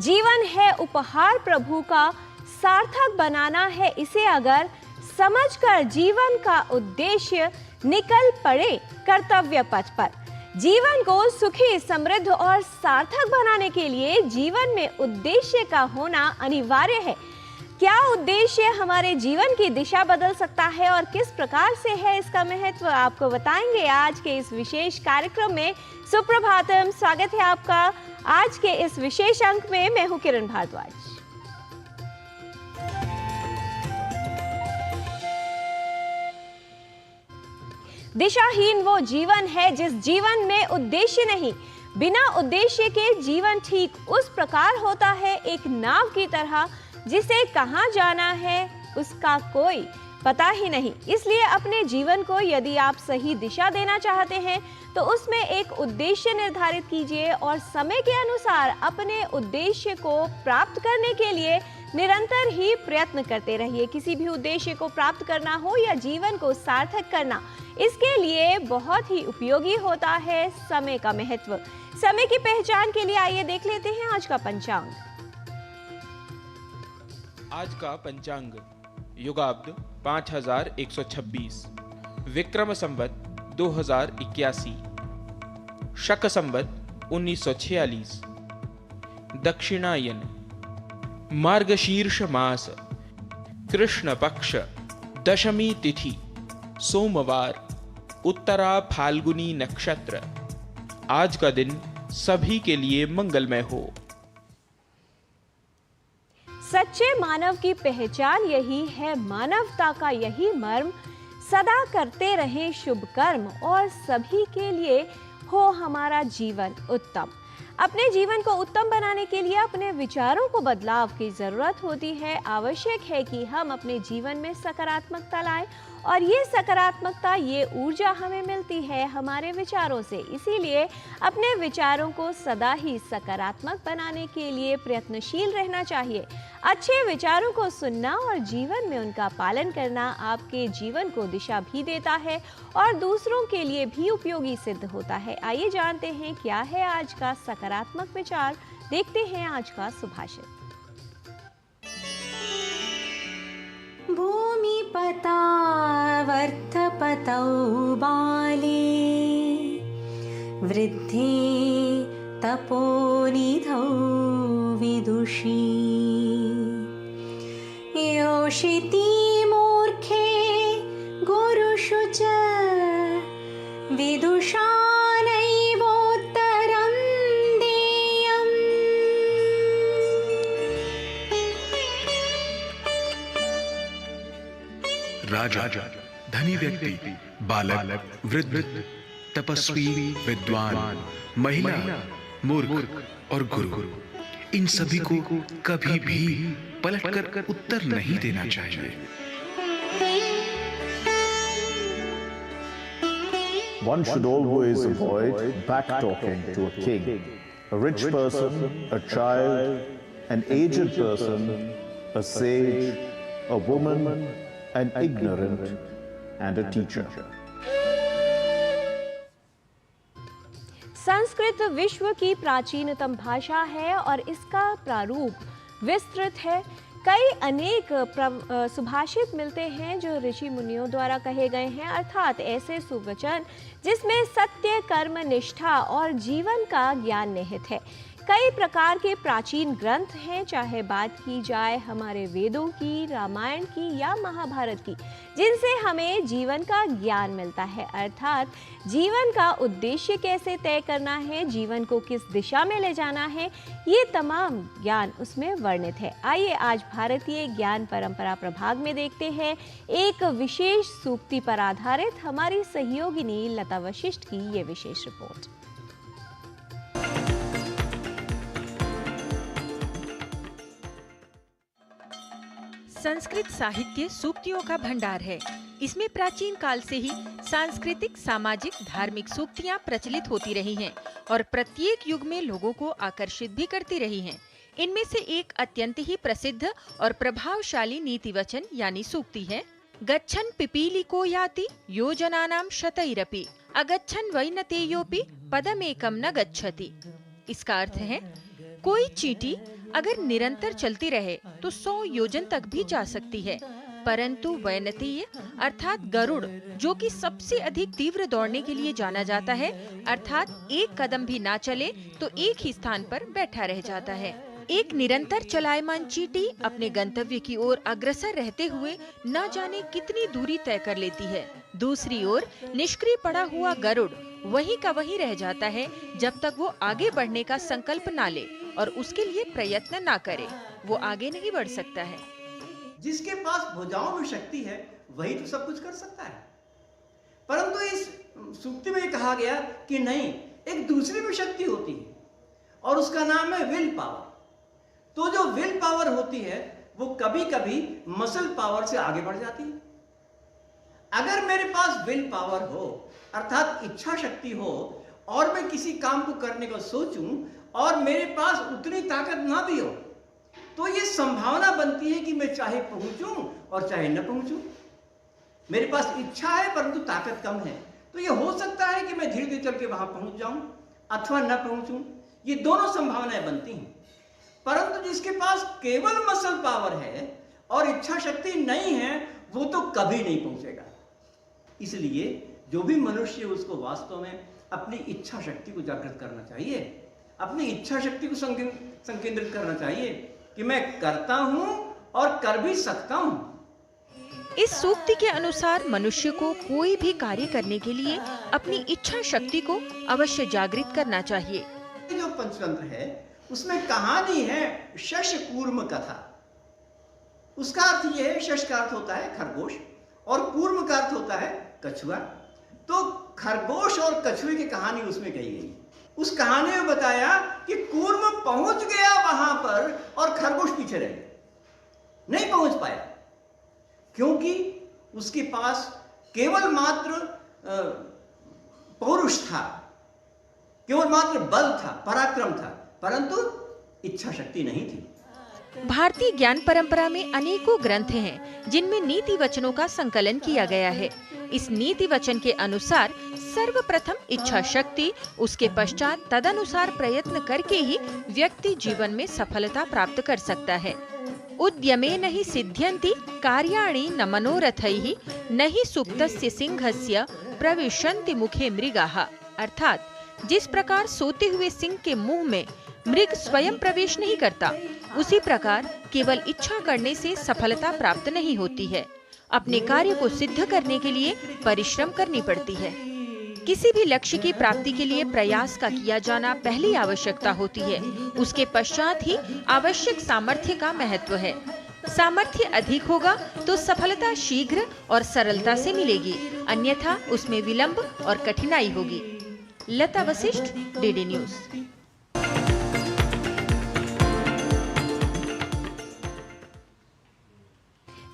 जीवन है उपहार प्रभु का, सार्थक बनाना है इसे अगर, समझकर जीवन का उद्देश्य निकल पड़े कर्तव्य पथ पर। जीवन को सुखी, समृद्ध और सार्थक बनाने के लिए जीवन में उद्देश्य का होना अनिवार्य है। क्या उद्देश्य हमारे जीवन की दिशा बदल सकता है और किस प्रकार से है इसका महत्व, आपको बताएंगे आज के इस विशेष कार्यक्रम में। सुप्रभातम, स्वागत है आपका आज के इस विशेष अंक में। मैं हूं किरण भारद्वाज। दिशाहीन वो जीवन है जिस जीवन में उद्देश्य नहीं। बिना उद्देश्य के जीवन ठीक उस प्रकार होता है एक नाव की तरह जिसे कहां जाना है उसका कोई पता ही नहीं। इसलिए अपने जीवन को यदि आप सही दिशा देना चाहते हैं तो उसमें एक उद्देश्य निर्धारित कीजिए और समय के अनुसार अपने उद्देश्य को प्राप्त करने के लिए निरंतर ही प्रयत्न करते रहिए। किसी भी उद्देश्य को प्राप्त करना हो या जीवन को सार्थक करना, इसके लिए बहुत ही उपयोगी होता है समय का महत्व। समय की पहचान के लिए आइए देख लेते हैं आज का पंचांग। आज का पंचांग युगाब्द 5126, विक्रम संवत 2081, शक संवत 1946, दक्षिणायन, मार्गशीर्ष मास, कृष्ण पक्ष, दशमी तिथि, सोमवार, उत्तरा फाल्गुनी नक्षत्र। आज का दिन सभी के लिए मंगलमय हो। सच्चे मानव की पहचान यही है, मानवता का यही मर्म, सदा करते रहें शुभ कर्म और सभी के लिए हो हमारा जीवन उत्तम। अपने जीवन को उत्तम बनाने के लिए अपने विचारों को बदलाव की जरूरत होती है। आवश्यक है कि हम अपने जीवन में सकारात्मकता लाएं और ये सकारात्मकता, ये ऊर्जा हमें मिलती है हमारे विचारों से। इसीलिए अपने विचारों को सदा ही सकारात्मक बनाने के लिए प्रयत्नशील रहना चाहिए। अच्छे विचारों को सुनना और जीवन में उनका पालन करना आपके जीवन को दिशा भी देता है और दूसरों के लिए भी उपयोगी सिद्ध होता है। आइए जानते हैं क्या है आज का सकारात्मक विचार। देखते हैं आज का सुभाषित। भूमिपता वर्थपतौ बाले, वृद्धे तपोनिधौ विदुषी, योषिति मूर्खे गुरुषु च, विदुषा नैवोत्तरं देयम्। राजा, धनी व्यक्ति, बालक, वृद्ध, तपस्वी, विद्वान, महिला, मूर्ख और गुरु, इन सभी को कभी भी पलटकर उत्तर नहीं देना चाहिए। One should always avoid back-talking to a king, a rich person, a child, an aged person, a sage, a woman, an ignorant, and a teacher. Sanskrit विश्व की प्राचीनतम भाषा है और इसका प्रारूप विस्तृत है। कई अनेक सुभाषित मिलते हैं जो ऋषि मुनियों द्वारा कहे गए हैं, अर्थात ऐसे सुवचन जिसमें सत्य, कर्म, निष्ठा और जीवन का ज्ञान निहित है। कई प्रकार के प्राचीन ग्रंथ हैं, चाहे बात की जाए हमारे वेदों की, रामायण की या महाभारत की, जिनसे हमें जीवन का ज्ञान मिलता है, अर्थात जीवन का उद्देश्य कैसे तय करना है, जीवन को किस दिशा में ले जाना है, ये तमाम ज्ञान उसमें वर्णित है। आइए आज भारतीय ज्ञान परंपरा प्रभाग में देखते हैं एक विशेष सूक्ति पर आधारित हमारी सहयोगिनी लता वशिष्ठ की ये विशेष रिपोर्ट। संस्कृत साहित्य सूक्तियों का भंडार है। इसमें प्राचीन काल से ही सांस्कृतिक, सामाजिक, धार्मिक सूक्तियां प्रचलित होती रही हैं और प्रत्येक युग में लोगों को आकर्षित भी करती रही हैं। इनमें से एक अत्यंत ही प्रसिद्ध और प्रभावशाली नीति वचन यानी सूक्ति है, गच्छन् पिपीलिको याति योजनानां शतैरपि अगच्छन् वैनतेयोपि पदमेकं न गच्छति। इसका अर्थ है, कोई चींटी अगर निरंतर चलती रहे तो 100 योजन तक भी जा सकती है, परंतु वैनतीय अर्थात गरुड़, जो कि सबसे अधिक तीव्र दौड़ने के लिए जाना जाता है, अर्थात एक कदम भी ना चले तो एक ही स्थान पर बैठा रह जाता है। एक निरंतर चलायमान चींटी अपने गंतव्य की ओर अग्रसर रहते हुए न जाने कितनी दूरी तय कर लेती है। दूसरी ओर निष्क्रिय पड़ा हुआ गरुड़ वहीं का वहीं रह जाता है जब तक वो आगे बढ़ने का संकल्प ना ले और उसके लिए प्रयत्न ना करे, वो आगे नहीं बढ़ सकता है। जिसके पास भुजाओं में शक्ति है वही तो सब कुछ कर सकता है, परंतु इस सूक्ति में कहा गया कि नहीं, एक दूसरी भी शक्ति होती है और उसका नाम है विल पावर। तो जो विल पावर होती है वो कभी कभी मसल पावर से आगे बढ़ जाती है। अगर मेरे पास विल पावर हो अर्थात इच्छा शक्ति हो और मैं किसी काम को करने को सोचूं और मेरे पास उतनी ताकत ना भी हो, तो ये संभावना बनती है कि मैं चाहे पहुंचूं और चाहे न पहुंचूं। मेरे पास इच्छा है परंतु ताकत कम है, तो ये हो सकता है कि मैं धीरे धीरे चल के वहां पहुंच जाऊं अथवा न पहुंचूं। ये दोनों संभावनाएं बनती हैं। परंतु जिसके पास केवल मसल पावर है और इच्छा शक्ति नहीं है, वो तो कभी नहीं पहुंचेगा। इसलिए जो भी मनुष्य उसको वास्तव में अपनी इच्छा शक्ति को जागृत करना चाहिए, अपनी इच्छा शक्ति को संकेंद्रित करना चाहिए कि मैं करता हूं और कर भी सकता हूं। इस सूक्ति के अनुसार मनुष्य को कोई भी कार्य करने के लिए अपनी इच्छा शक्ति को अवश्य जागृत करना चाहिए। जो पंचतंत्र है उसमें कहानी है शश कूर्म कथा। उसका अर्थ यह है, शश का अर्थ होता है खरगोश और कूर्म का अर्थ होता है कछुआ। तो खरगोश और कछुए की कहानी उसमें कही गई। उस कहानी में बताया कि कूर्म पहुंच गया वहां पर और खरगोश पीछे रह गया, नहीं पहुंच पाया, क्योंकि उसके पास केवल मात्र पौरुष था, केवल मात्र बल था, पराक्रम था, परंतु इच्छा शक्ति नहीं थी। भारतीय ज्ञान परंपरा में अनेकों ग्रंथ हैं जिनमें नीति वचनों का संकलन किया गया है। इस नीति वचन के अनुसार सर्वप्रथम इच्छा शक्ति, उसके पश्चात तदनुसार प्रयत्न करके ही व्यक्ति जीवन में सफलता प्राप्त कर सकता है। उद्यमेन हि सिद्ध्यन्ति कार्याणि न मनोरथैः न हि सुप्तस्य सिंहस्य प्रविशन्ति मुखे मृगाः। अर्थात जिस प्रकार सोते हुए सिंह के मुंह में मृग स्वयं प्रवेश नहीं करता, उसी प्रकार केवल इच्छा करने से सफलता प्राप्त नहीं होती है। अपने कार्य को सिद्ध करने के लिए परिश्रम करनी पड़ती है। किसी भी लक्ष्य की प्राप्ति के लिए प्रयास का किया जाना पहली आवश्यकता होती है, उसके पश्चात ही आवश्यक सामर्थ्य का महत्व है। सामर्थ्य अधिक होगा तो सफलता शीघ्र और सरलता से मिलेगी, अन्यथा उसमें विलंब और कठिनाई होगी। लता वशिष्ठ, डीडी न्यूज।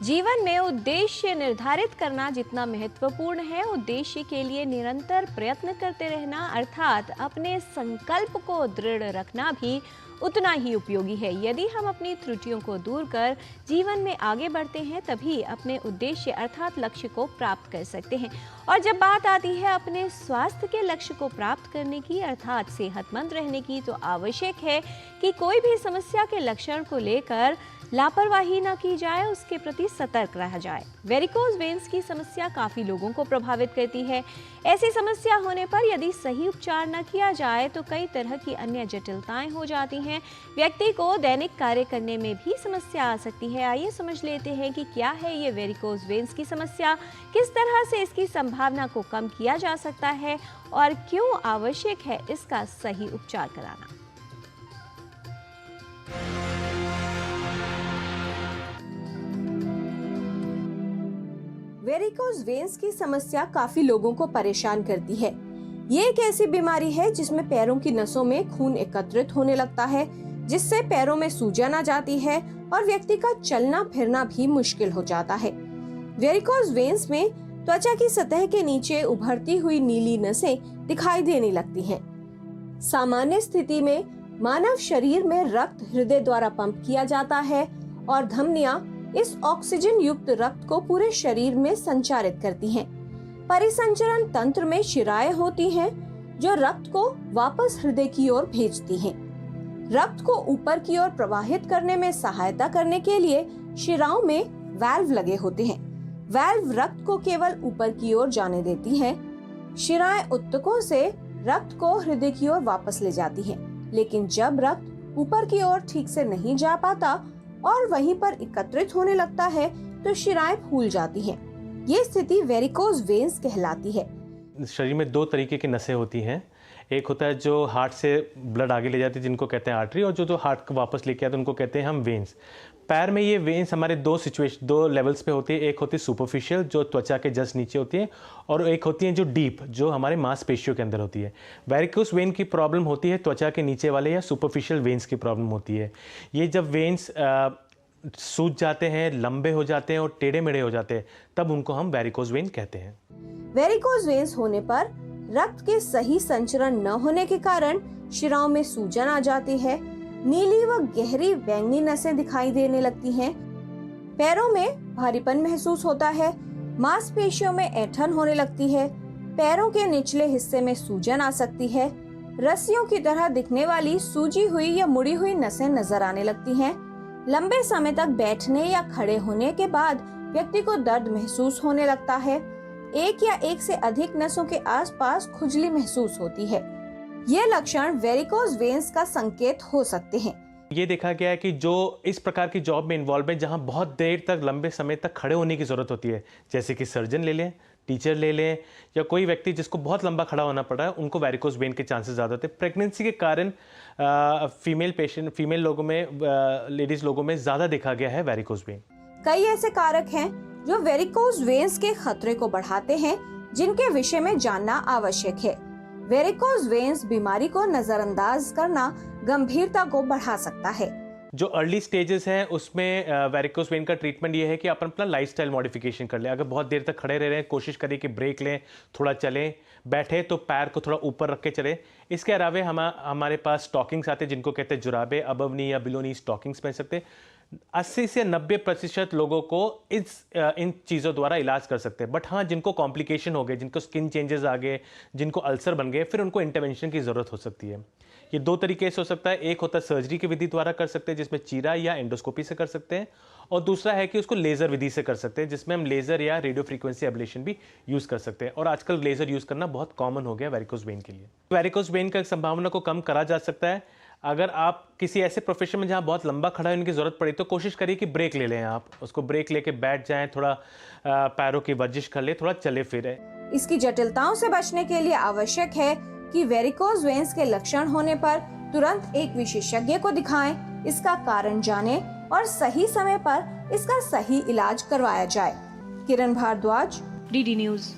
जीवन में उद्देश्य निर्धारित करना जितना महत्वपूर्ण है, उद्देश्य के लिए निरंतर प्रयत्न करते रहना अर्थात अपने संकल्प को दृढ़ रखना भी उतना ही उपयोगी है। यदि हम अपनी त्रुटियों को दूर कर जीवन में आगे बढ़ते हैं, तभी अपने उद्देश्य अर्थात लक्ष्य को प्राप्त कर सकते हैं। और जब बात आती है अपने स्वास्थ्य के लक्ष्य को प्राप्त करने की अर्थात सेहतमंद रहने की, तो आवश्यक है कि कोई भी समस्या के लक्षण को लेकर लापरवाही न की जाए, उसके प्रति सतर्क रहा जाए। वेरिकोज वेन्स की समस्या काफ़ी लोगों को प्रभावित करती है। ऐसी समस्या होने पर यदि सही उपचार न किया जाए तो कई तरह की अन्य जटिलताएं हो जाती हैं। व्यक्ति को दैनिक कार्य करने में भी समस्या आ सकती है। आइए समझ लेते हैं कि क्या है ये वेरिकोज वेन्स की समस्या, किस तरह से इसकी संभावना को कम किया जा सकता है और क्यों आवश्यक है इसका सही उपचार कराना। वेरिकोज वेन्स की समस्या काफी लोगों को परेशान करती है। ये एक ऐसी बीमारी है जिसमें पैरों की नसों में खून एकत्रित होने लगता है, जिससे पैरों में सूजन आ जाती है और व्यक्ति का चलना फिरना भी मुश्किल हो जाता है। वेरिकोज वेन्स में त्वचा की सतह के नीचे उभरती हुई नीली नसें दिखाई देने लगती हैं। सामान्य स्थिति में मानव शरीर में रक्त हृदय द्वारा पंप किया जाता है और धमनियां इस ऑक्सीजन युक्त रक्त को पूरे शरीर में संचारित करती हैं। परिसंचरण तंत्र में शिराएं होती हैं जो रक्त को वापस हृदय की ओर भेजती हैं। रक्त को ऊपर की ओर प्रवाहित करने में सहायता करने के लिए शिराओं में वाल्व लगे होते हैं। वाल्व रक्त को केवल ऊपर की ओर जाने देती हैं। शिराएं ऊतकों से रक्त को हृदय की ओर वापस ले जाती हैं। लेकिन जब रक्त ऊपर की ओर ठीक से नहीं जा पाता और वहीं पर एकत्रित होने लगता है तो शिराएं फूल जाती हैं। ये स्थिति वेरिकोज वेन्स कहलाती है। शरीर में दो तरीके की नसें होती हैं। एक होता है जो हार्ट से ब्लड आगे ले जाती है जिनको कहते हैं आर्टरी, और जो हार्ट को वापस लेके आते हैं उनको कहते हैं हम वेन्स। पैर में ये वेन्स हमारे दो लेवल्स पे होती है। एक होती है सुपरफिशियल जो त्वचा के जस्ट नीचे होती है, और एक होती है जो डीप जो हमारे मांसपेशियों के अंदर होती है। वेरिकोस वेन की प्रॉब्लम होती है त्वचा के नीचे वाले या सुपरफिशियल वेन्स की प्रॉब्लम होती है। ये जब वेन्स सूज जाते हैं, लंबे हो जाते हैं और टेढ़े मेढ़े हो जाते हैं, तब उनको हम वेरिकोस वेन कहते हैं। वेरिकोज वेन्स होने पर रक्त के सही संचरण न होने के कारण शिराओं में सूजन आ जाती है। नीली व गहरी बैंगनी नसें दिखाई देने लगती हैं। पैरों में भारीपन महसूस होता है। मांसपेशियों में ऐंठन होने लगती है। पैरों के निचले हिस्से में सूजन आ सकती है। रस्सियों की तरह दिखने वाली सूजी हुई या मुड़ी हुई नसें नजर आने लगती हैं। लंबे समय तक बैठने या खड़े होने के बाद व्यक्ति को दर्द महसूस होने लगता है। एक या एक से अधिक नसों के आसपास खुजली महसूस होती है। ये लक्षण वेरिकोज वेन्स का संकेत हो सकते हैं। ये देखा गया है कि जो इस प्रकार की जॉब में इन्वॉल्व है जहाँ बहुत देर तक लंबे समय तक खड़े होने की जरूरत होती है, जैसे कि सर्जन ले लें, टीचर ले लें, या कोई व्यक्ति जिसको बहुत लंबा खड़ा होना पड़ रहा है, उनको वेरिकोज वेन के चांसेस ज़्यादा होते हैं। प्रेगनेंसी के कारण फीमेल लोगों में, लेडीज लोगों में ज़्यादा देखा गया है वेरिकोज वेन। कई ऐसे कारक हैं जो वेरिकोज वेन्स के खतरे को बढ़ाते हैं, जिनके विषय में जानना आवश्यक है। वेरिकोज वेन्स बीमारी को नजरअंदाज करना गंभीरता को बढ़ा सकता है। जो अर्ली स्टेजेस हैं उसमें वेरिकोज वेन का ट्रीटमेंट ये है कि अपन अपना लाइफस्टाइल मॉडिफिकेशन कर लें। अगर बहुत देर तक खड़े रह रहे हैं, कोशिश करें कि ब्रेक लें, थोड़ा चलें, बैठे तो पैर को थोड़ा ऊपर रख के चलें। इसके अलावा हमारे पास स्टॉकिंग्स आते हैं जिनको कहते हैं जुराबे, अबव नी या बिलो नी स्टॉकिंग्स पहन सकते हैं। 80 से 90% लोगों को इन चीज़ों द्वारा इलाज कर सकते हैं। बट हाँ, जिनको कॉम्प्लिकेशन हो गए, जिनको स्किन चेंजेस आ गए, जिनको अल्सर बन गए, फिर उनको इंटरवेंशन की ज़रूरत हो सकती है। ये दो तरीके से हो सकता है। एक होता है सर्जरी की विधि द्वारा कर सकते हैं जिसमें चीरा या एंडोस्कोपी से कर सकते हैं, और दूसरा है कि उसको लेज़र विधि से कर सकते हैं जिसमें हम लेज़र या रेडियो फ्रीक्वेंसी एब्लेशन भी यूज़ कर सकते हैं। और आजकल लेज़र यूज़ करना बहुत कॉमन हो गया वेरिकोज वेन के लिए। वेरिकोज वेन का संभावना को कम करा जा सकता है। अगर आप किसी ऐसे प्रोफेशन में जहाँ बहुत लंबा खड़ा होने की ज़रूरत पड़ी तो कोशिश करिए कि ब्रेक ले लें। आप उसको ब्रेक लेके बैठ जाएं, थोड़ा पैरों की वर्जिश कर ले, थोड़ा चले फिरें। इसकी जटिलताओं से बचने के लिए आवश्यक है कि वेरिकोज वेन्स के लक्षण होने पर तुरंत एक विशेषज्ञ को दिखाएं, इसका कारण जानें और सही समय पर इसका सही इलाज करवाया जाए। किरण भारद्वाज, डीडी न्यूज़।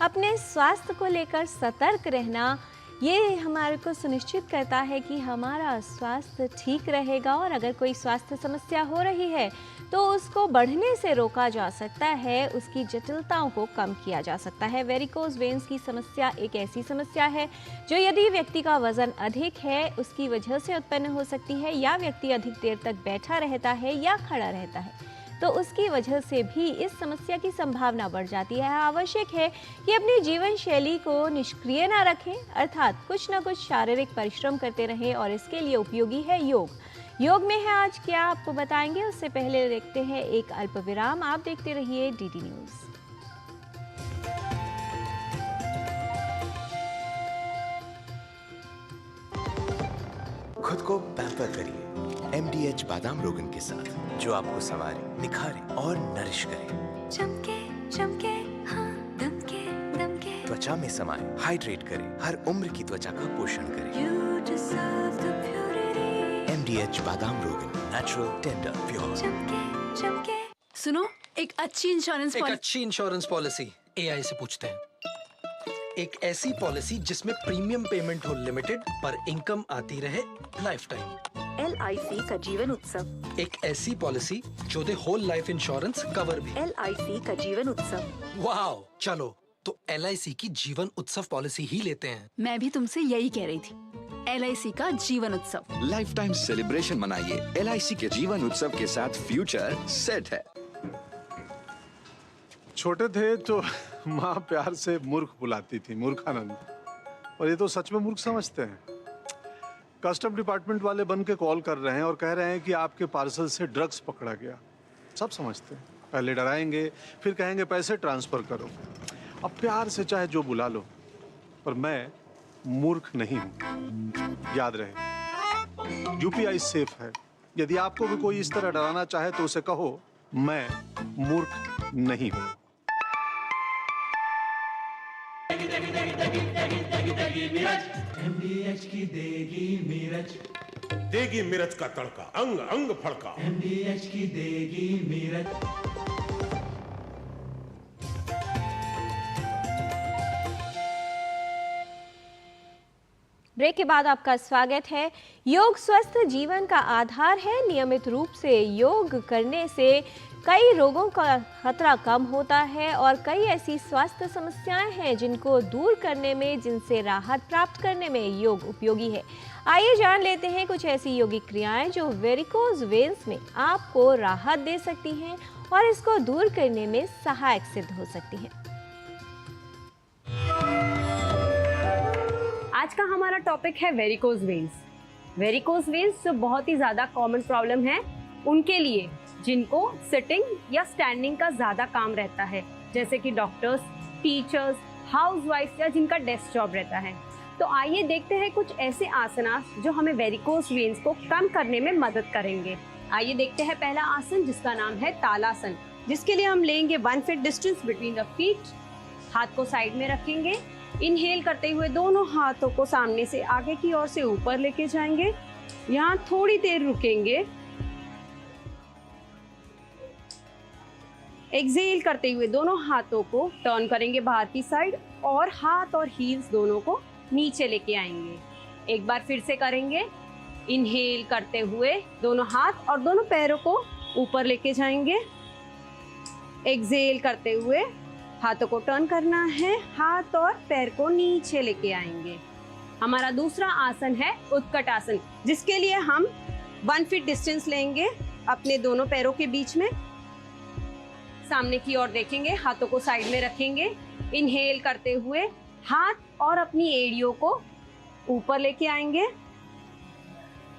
अपने स्वास्थ्य को लेकर सतर्क रहना ये हमारे को सुनिश्चित करता है कि हमारा स्वास्थ्य ठीक रहेगा, और अगर कोई स्वास्थ्य समस्या हो रही है तो उसको बढ़ने से रोका जा सकता है, उसकी जटिलताओं को कम किया जा सकता है। वेरिकोज वेन्स की समस्या एक ऐसी समस्या है जो यदि व्यक्ति का वजन अधिक है उसकी वजह से उत्पन्न हो सकती है, या व्यक्ति अधिक देर तक बैठा रहता है या खड़ा रहता है तो उसकी वजह से भी इस समस्या की संभावना बढ़ जाती है। आवश्यक है कि अपनी जीवन शैली को निष्क्रिय ना रखें, अर्थात कुछ ना कुछ शारीरिक परिश्रम करते रहें, और इसके लिए उपयोगी है योग। योग में है आज क्या आपको बताएंगे, उससे पहले देखते हैं एक अल्प विराम। आप देखते रहिए डीडी न्यूज़। खुद को पैम्पर करिए MDH बादाम रोगन के साथ, जो आपको संवारे, निखारे और नरिश करे। चमके चमके हाँ दमके दमके, त्वचा में समाये, हाइड्रेट करे, हर उम्र की त्वचा का पोषण करे। You deserve the purity. MDH बादाम रोगन, नेचुरल, टेंडर, प्योर। चमके चमके। सुनो, एक अच्छी इंश्योरेंस पॉलिसी AI से पूछते हैं। एक ऐसी पॉलिसी जिसमें प्रीमियम पेमेंट हो लिमिटेड पर इनकम आती रहे लाइफ टाइम। LIC का जीवन उत्सव। एक ऐसी पॉलिसी जो दे होल लाइफ इंश्योरेंस कवर भी। LIC का जीवन उत्सव। वाह, चलो तो LIC की जीवन उत्सव पॉलिसी ही लेते हैं। मैं भी तुमसे यही कह रही थी, LIC का जीवन उत्सव। लाइफ टाइम सेलिब्रेशन मनाइए LIC के जीवन उत्सव के साथ। फ्यूचर सेट है। छोटे थे तो माँ प्यार से मूर्ख बुलाती थी, मूर्खानंद। और ये तो सच में मूर्ख समझते हैं। कस्टम डिपार्टमेंट वाले बन के कॉल कर रहे हैं और कह रहे हैं कि आपके पार्सल से ड्रग्स पकड़ा गया। सब समझते हैं, पहले डराएंगे, फिर कहेंगे पैसे ट्रांसफर करो। अब प्यार से चाहे जो बुला लो, पर मैं मूर्ख नहीं हूं। याद रहे, यूपीआई सेफ है। यदि आपको भी कोई इस तरह डराना चाहे तो उसे कहो, मैं मूर्ख नहीं हूं। MDH की देगी मिर्च, देगी मिर्च का तड़का, अंग अंग फड़का। MDH की देगी मिर्च। ब्रेक के बाद आपका स्वागत है। योग स्वस्थ जीवन का आधार है। नियमित रूप से योग करने से कई रोगों का खतरा कम होता है और कई ऐसी स्वास्थ्य समस्याएं हैं जिनको दूर करने में, जिनसे राहत प्राप्त करने में योग उपयोगी है। आइए जान लेते हैं कुछ ऐसी योगिक क्रियाएं जो वेरिकोज वेन्स में आपको राहत दे सकती हैं और इसको दूर करने में सहायक सिद्ध हो सकती हैं। आज का हमारा टॉपिक है वेरिकोज वेन्स। वेरिकोज वेन्स जो बहुत ही ज़्यादा कॉमन प्रॉब्लम है उनके लिए, जिनको सिटिंग या स्टैंडिंग का ज़्यादा काम रहता है, जैसे कि डॉक्टर्स, टीचर्स, हाउसवाइफ्स या जिनका डेस्क जॉब रहता है। तो आइए देखते हैं कुछ ऐसे आसनास जो हमें वेरिकोज वेन्स को कम करने में मदद करेंगे। आइए देखते हैं पहला आसन, जिसका नाम है तालासन, जिसके लिए हम लेंगे 1 feet distance between the feet. हाथ को साइड में रखेंगे। इनहेल करते हुए दोनों हाथों को सामने से आगे की ओर से ऊपर लेके जाएंगे। यहाँ थोड़ी देर रुकेंगे। एक्सहेल करते हुए दोनों हाथों को टर्न करेंगे बाहर की साइड और हाथ और हील्स दोनों को नीचे लेके आएंगे। एक बार फिर से करेंगे। इनहेल करते हुए दोनों हाथ और दोनों पैरों को ऊपर लेके जाएंगे। एक्सहेल करते हुए हाथों को टर्न करना है, हाथ और पैर को नीचे लेके आएंगे। हमारा दूसरा आसन है उत्कट आसन, जिसके लिए हम 1 फीट डिस्टेंस लेंगे अपने दोनों पैरों के बीच में। सामने की ओर देखेंगे, हाथों को साइड में रखेंगे। इनहेल करते हुए हाथ और अपनी एड़ियों को ऊपर लेके आएंगे।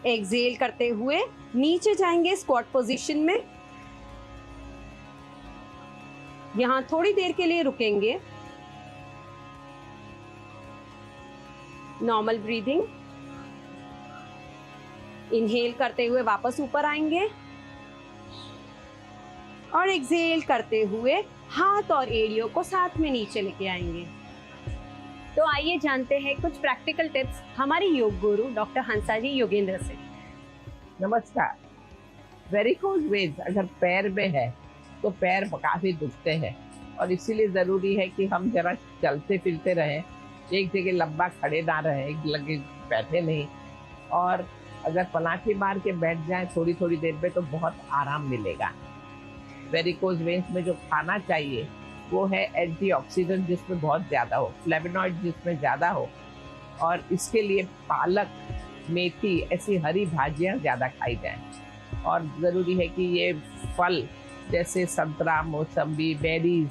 एक्सहेल करते हुए नीचे जाएंगे स्क्वाट पोजीशन में। यहाँ थोड़ी देर के लिए रुकेंगे। Normal breathing. इनहेल करते हुए वापस ऊपर आएंगे और एक्सहेल करते हुए हाथ और एड़ियों को साथ में नीचे लेके आएंगे। तो आइए जानते हैं कुछ प्रैक्टिकल टिप्स हमारे योग गुरु डॉक्टर हंसाजी योगेंद्र से। नमस्कार। वेरिकोज वेन्स अगर पैर में है तो पैर काफ़ी दुखते हैं और इसीलिए ज़रूरी है कि हम जरा चलते फिरते रहें, एक जगह लंबा खड़े ना रहें, एक लगे बैठे नहीं। और अगर पलाठी मार के बैठ जाएं थोड़ी थोड़ी देर में तो बहुत आराम मिलेगा। वेरिकोज वेन्स में जो खाना चाहिए वो है एंटीऑक्सीडेंट जिसमें बहुत ज़्यादा हो, फ्लेवोनॉइड जिसमें ज़्यादा हो, और इसके लिए पालक, मेथी, ऐसी हरी भाजियाँ ज़्यादा खाई जाएँ। और ज़रूरी है कि ये फल जैसे संतरा, मौसम्बी, बेरीज,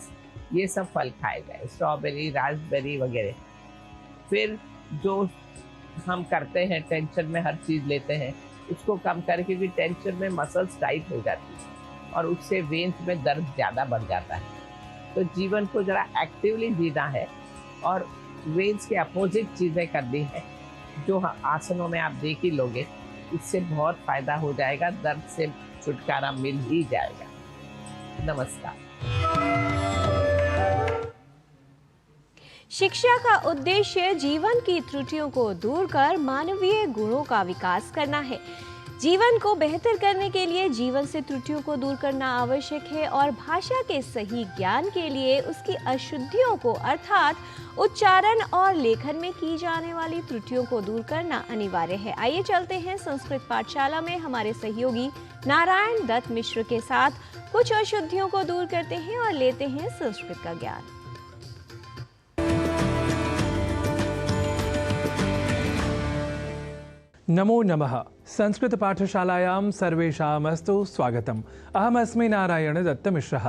ये सब फल खाए जाए, स्ट्रॉबेरी, रास्पबेरी वगैरह। फिर जो हम करते हैं, टेंशन में हर चीज़ लेते हैं, उसको कम करके, क्योंकि टेंशन में मसल्स टाइट हो जाती है और उससे वेन्स में दर्द ज़्यादा बढ़ जाता है। तो जीवन को ज़रा एक्टिवली जीना है और वेन्स के अपोजिट चीज़ें करनी है, जो आसनों में आप देख ही लोगे। इससे बहुत फ़ायदा हो जाएगा, दर्द से छुटकारा मिल ही जाएगा। नमस्कार। शिक्षा का उद्देश्य जीवन की त्रुटियों को दूर कर मानवीय गुणों का विकास करना है। जीवन को बेहतर करने के लिए जीवन से त्रुटियों को दूर करना आवश्यक है और भाषा के सही ज्ञान के लिए उसकी अशुद्धियों को, अर्थात उच्चारण और लेखन में की जाने वाली त्रुटियों को दूर करना अनिवार्य है। आइए चलते हैं संस्कृत पाठशाला में हमारे सहयोगी नारायण दत्त मिश्र के साथ कुछ अशुद्धियों को दूर करते हैं और लेते हैं संस्कृत का ज्ञान। नमो नमः। संस्कृत पाठशालायां सर्वेषामस्तु स्वागतम्। अहमस्मि नारायण दत्तमिश्रः।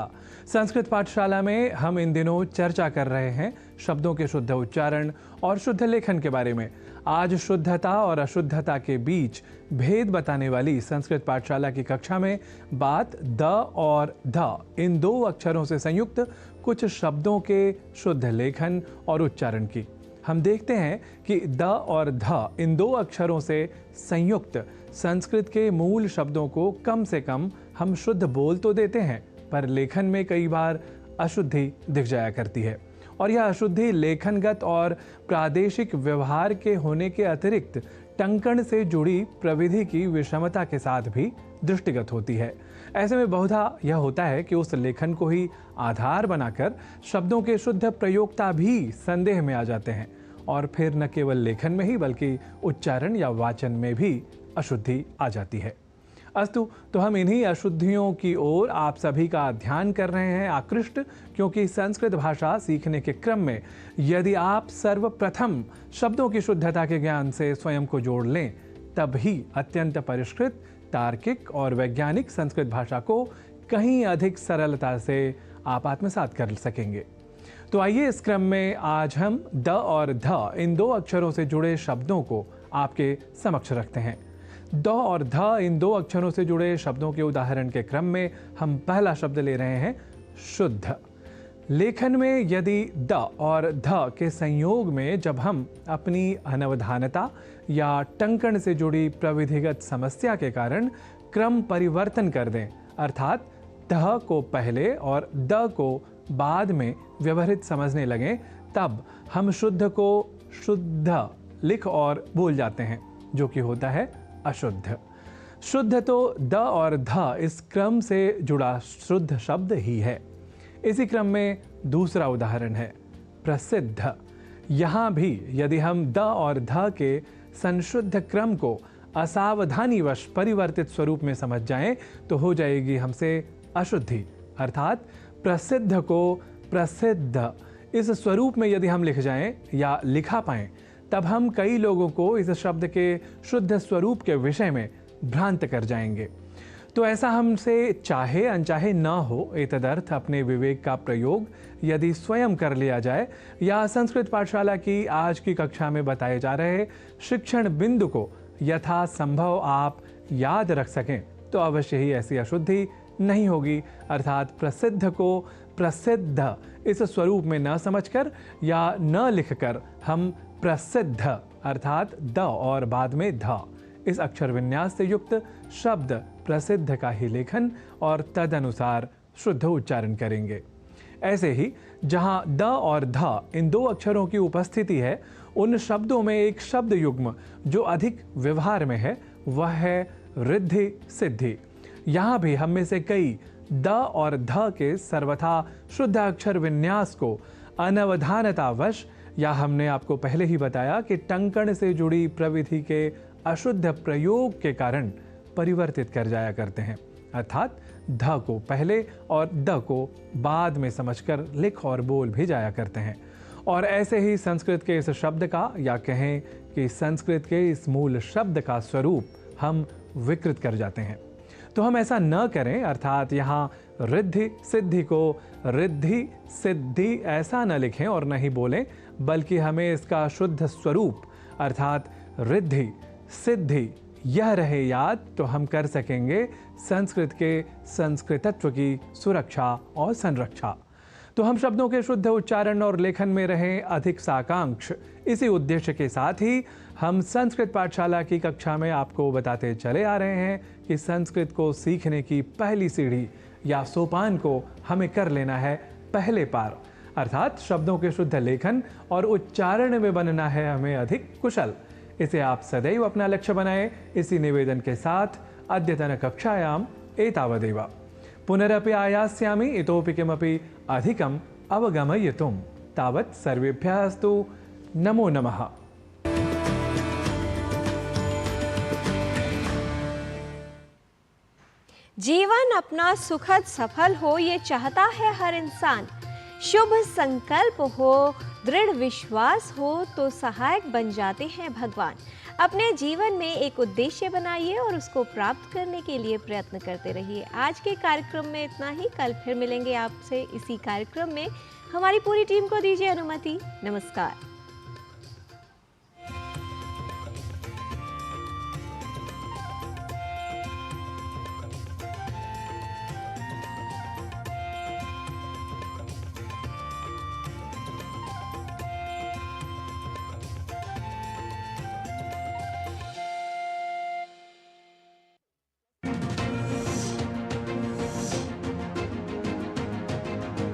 संस्कृत पाठशाला में हम इन दिनों चर्चा कर रहे हैं शब्दों के शुद्ध उच्चारण और शुद्ध लेखन के बारे में। आज शुद्धता और अशुद्धता के बीच भेद बताने वाली संस्कृत पाठशाला की कक्षा में बात द और ध इन दो अक्षरों से संयुक्त कुछ शब्दों के शुद्ध लेखन और उच्चारण की। हम देखते हैं कि द और ध इन दो अक्षरों से संयुक्त संस्कृत के मूल शब्दों को कम से कम हम शुद्ध बोल तो देते हैं, पर लेखन में कई बार अशुद्धि दिख जाया करती है। और यह अशुद्धि लेखनगत और प्रादेशिक व्यवहार के होने के अतिरिक्त टंकण से जुड़ी प्रविधि की विषमता के साथ भी दृष्टिगत होती है। ऐसे में बहुधा यह होता है कि उस लेखन को ही आधार बनाकर शब्दों के शुद्ध प्रयोक्ता भी संदेह में आ जाते हैं और फिर न केवल लेखन में ही बल्कि उच्चारण या वाचन में भी अशुद्धि आ जाती है। अस्तु, तो हम इन्हीं अशुद्धियों की ओर आप सभी का ध्यान कर रहे हैं आकृष्ट, क्योंकि संस्कृत भाषा सीखने के क्रम में यदि आप सर्वप्रथम शब्दों की शुद्धता के ज्ञान से स्वयं को जोड़ लें, तब ही अत्यंत परिष्कृत, तार्किक और वैज्ञानिक संस्कृत भाषा को कहीं अधिक सरलता से आप आत्मसात कर सकेंगे। तो आइए इस क्रम में आज हम द और ध इन दो अक्षरों से जुड़े शब्दों को आपके समक्ष रखते हैं। द और ध इन दो अक्षरों से जुड़े शब्दों के उदाहरण के क्रम में हम पहला शब्द ले रहे हैं शुद्ध। लेखन में यदि द और ध के संयोग में जब हम अपनी अनवधानता या टंकण से जुड़ी प्रविधिगत समस्या के कारण क्रम परिवर्तन कर दें, अर्थात ध को पहले और द को बाद में व्यवहारित समझने लगें, तब हम शुद्ध को शुद्ध लिख और बोल जाते हैं, जो कि होता है अशुद्ध। शुद्ध तो द और ध इस क्रम से जुड़ा शुद्ध शब्द ही है। इसी क्रम में दूसरा उदाहरण है प्रसिद्ध। यहाँ भी यदि हम द और ध के संशुद्ध क्रम को असावधानीवश परिवर्तित स्वरूप में समझ जाएं, तो हो जाएगी हमसे अशुद्धि, अर्थात प्रसिद्ध को प्रसिद्ध इस स्वरूप में यदि हम लिख जाएं या लिखा पाएं, तब हम कई लोगों को इस शब्द के शुद्ध स्वरूप के विषय में भ्रांत कर जाएंगे। तो ऐसा हमसे चाहे अनचाहे न हो, एतदर्थ अपने विवेक का प्रयोग यदि स्वयं कर लिया जाए या संस्कृत पाठशाला की आज की कक्षा में बताए जा रहे शिक्षण बिंदु को यथासंभव आप याद रख सकें, तो अवश्य ही ऐसी अशुद्धि नहीं होगी। अर्थात प्रसिद्ध को प्रसिद्ध इस स्वरूप में न समझकर या न लिखकर हम प्रसिद्ध अर्थात द और बाद में ध इस अक्षर विन्यास से युक्त शब्द प्रसिद्ध का ही लेखन और तदनुसार शुद्ध उच्चारण करेंगे। ऐसे ही जहाँ द और ध इन दो अक्षरों की उपस्थिति है, उन शब्दों में एक शब्द युग्म जो अधिक व्यवहार में है, वह है रिद्धि सिद्धि। यहाँ भी हम में से कई द और ध के सर्वथा शुद्ध अक्षर विन्यास को अनवधानतावश, या हमने आपको पहले ही बताया कि टंकण से जुड़ी प्रविधि के अशुद्ध प्रयोग के कारण परिवर्तित कर जाया करते हैं, अर्थात ध को पहले और द को बाद में समझकर लिख और बोल भी जाया करते हैं। और ऐसे ही संस्कृत के इस शब्द का, या कहें कि संस्कृत के इस मूल शब्द का स्वरूप हम विकृत कर जाते हैं। तो हम ऐसा न करें, अर्थात यहाँ रिद्धि सिद्धि को रिद्धि सिद्धि ऐसा न लिखें और न ही बोलें, बल्कि हमें इसका शुद्ध स्वरूप अर्थात रिद्धि सिद्धि यह रहे याद, तो हम कर सकेंगे संस्कृत के संस्कृतत्व की सुरक्षा और संरक्षा। तो हम शब्दों के शुद्ध उच्चारण और लेखन में रहें अधिक साकांक्ष। इसी उद्देश्य के साथ ही हम संस्कृत पाठशाला की कक्षा में आपको बताते चले आ रहे हैं कि संस्कृत को सीखने की पहली सीढ़ी या सोपान को हमें कर लेना है पहले पार, अर्थात शब्दों के शुद्ध लेखन और उच्चारण में बनना है हमें अधिक कुशल। इसे आप सदैव अपना लक्ष्य बनाएं। इसी निवेदन के साथ अद्यतन कक्षायाम एतावदेव। पुनरपि आयास्यामि इतोपि किमपि अधिकम् अवगमयितुं। तावत् सर्वेभ्यः अस्तु। नमो नमः। जीवन अपना सुखद सफल हो, ये चाहता है हर इंसान। शुभ संकल्प हो, दृढ़ विश्वास हो, तो सहायक बन जाते हैं भगवान। अपने जीवन में एक उद्देश्य बनाइए और उसको प्राप्त करने के लिए प्रयत्न करते रहिए। आज के कार्यक्रम में इतना ही। कल फिर मिलेंगे आपसे इसी कार्यक्रम में। हमारी पूरी टीम को दीजिए अनुमति। नमस्कार।